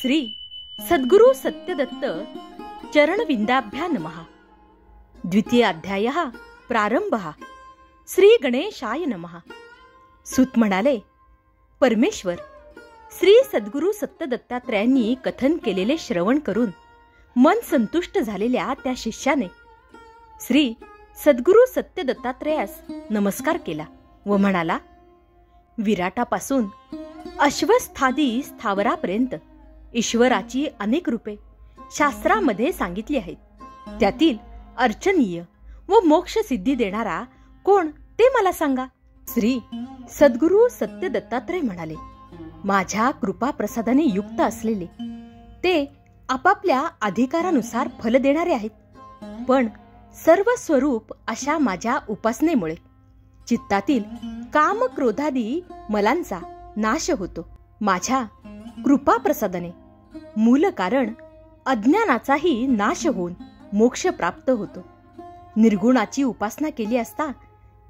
श्री सद्गुरु सत्यदत्त चरणविंदाभ्या नमः। द्वितीय अध्यायः प्रारंभः। श्री गणेशाय नमः। सूत म्हणाले, परमेश्वर श्री सद्गुरु सत्यदत्तात्रयांनी कथन केलेले श्रवण करून मन संतुष्ट झालेल्या त्या शिष्याने श्री सद्गुरु सत्यदत्तात्रयास नमस्कार केला व म्हणाला, विराटापासून अश्वस्थादी स्थावरापर्यंत ईश्वराची अनेक रूपे शास्त्रामध्ये सांगितली आहेत. त्यातील अर्चनीय व मोक्ष सिद्धी देणारा कोण ते मला सांगा. श्री सद्गुरु सत्यदत्तात्रय म्हणाले, माझ्या कृपा प्रसादाने युक्त असलेले ते आपापल्या अधिकारानुसार फल देणारे आहेत. पण सर्व स्वरूप अशा माझ्या उपासनेमुळे चित्तातील काम क्रोधादी मलांचा नाश होतो. माझ्या कृपा प्रसादाने मूल कारण अज्ञानाचाही नाश होऊन मोक्ष प्राप्त होतो. निर्गुणाची उपासना केली असता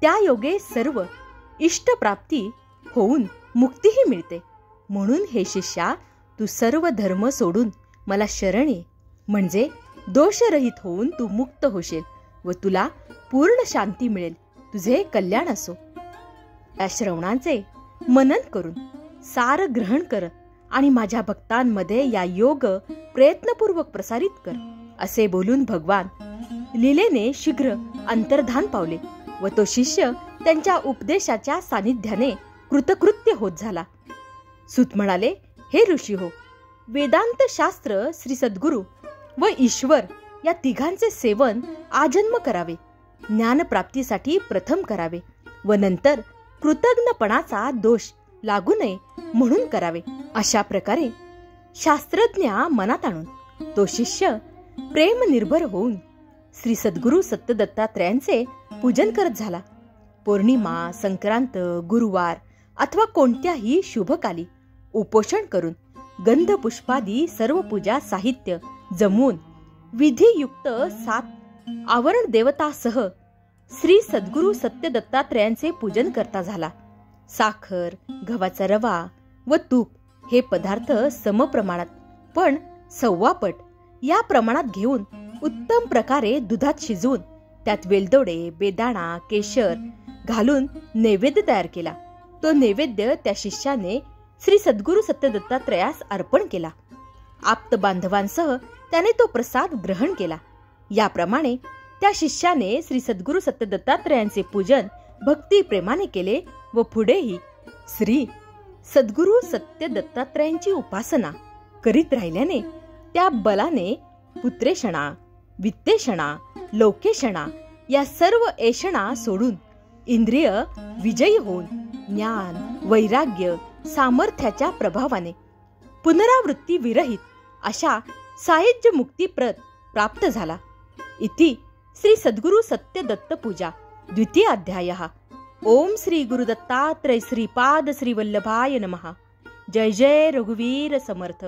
त्या योगे सर्व इष्ट प्राप्ती होऊन मुक्तीही मिळते. म्हणून हे शिष्या, तू सर्व धर्म सोडून मला शरण ये, म्हणजे दोषरहित होऊन तू मुक्त होशील व तुला पूर्ण शांती मिळेल. तुझे कल्याण असो. या श्रवणांचे मनन करून सार ग्रहण कर आणि माझ्या भक्तांमध्ये या योग प्रयत्नपूर्वक प्रसारित कर, असे बोलून भगवान लीलेने शीघ्र अंतर्धान पावले व तो शिष्य त्यांच्या उपदेशाच्या सानिध्याने कृतकृत्य होत झाला. सूत म्हणाले, हे ऋषी हो, वेदांत शास्त्र, श्री सद्गुरु व ईश्वर या तिघांचे सेवन आजन्म करावे. ज्ञानप्राप्तीसाठी प्रथम करावे व नंतर कृतज्ञपणाचा दोष लागू नये म्हणून करावे. अशा प्रकारे शास्त्रज्ञा मनात आणून तो शिष्य प्रेम निर्भर होऊन श्री सद्गुरु सत्यदत्तात्रयांचे पूजन करत झाला. पौर्णिमा, संक्रांत, गुरुवार अथवा कोणत्याही शुभकाली उपोषण करून गंध पुष्पादी सर्व पूजा साहित्य जमवून विधियुक्त 7 आवरण देवतासह श्री सद्गुरु सत्यदत्तात्रयांचे पूजन करता झाला. साखर, गव्हाचा रवा व तूप हे पदार्थ समप्रमाणात पण 1.25 पट या प्रमाणात घेऊन उत्तम प्रकारे दुधात शिजवून त्यात वेलदोडे, बेदाणा, केशर घालून नैवेद्य तयार केला. तो नैवेद्य त्या शिष्याने श्री सद्गुरु सत्यदत्तात्रयास अर्पण केला. आप्त बांधवांसह त्याने तो प्रसाद ग्रहण केला. याप्रमाणे त्या शिष्याने श्री सद्गुरु सत्यदत्तात्रयांचे पूजन भक्ती प्रेमाने केले व पुढेही श्री सद्गुरु सत्यदत्तात्रयांची उपासना करीत राहिल्याने त्या बलाने पुत्रेषणा, वित्तेषणा, लोकेषणा या सर्व ऐषणा सोडून इंद्रिय विजयी होऊन ज्ञान, वैराग्य, सामर्थ्याच्या प्रभावाने पुनरावृत्ती विरहित अशा सायुज्य मुक्तीप्रद प्राप्त झाला. इति श्री सद्गुरु सत्यदत्त पूजा द्वितीय अध्यायः. ओम श्री गुरुदत्तात्रय श्रीपाद श्री वल्लभाय नमः. जय जय रघुवीर समर्थ.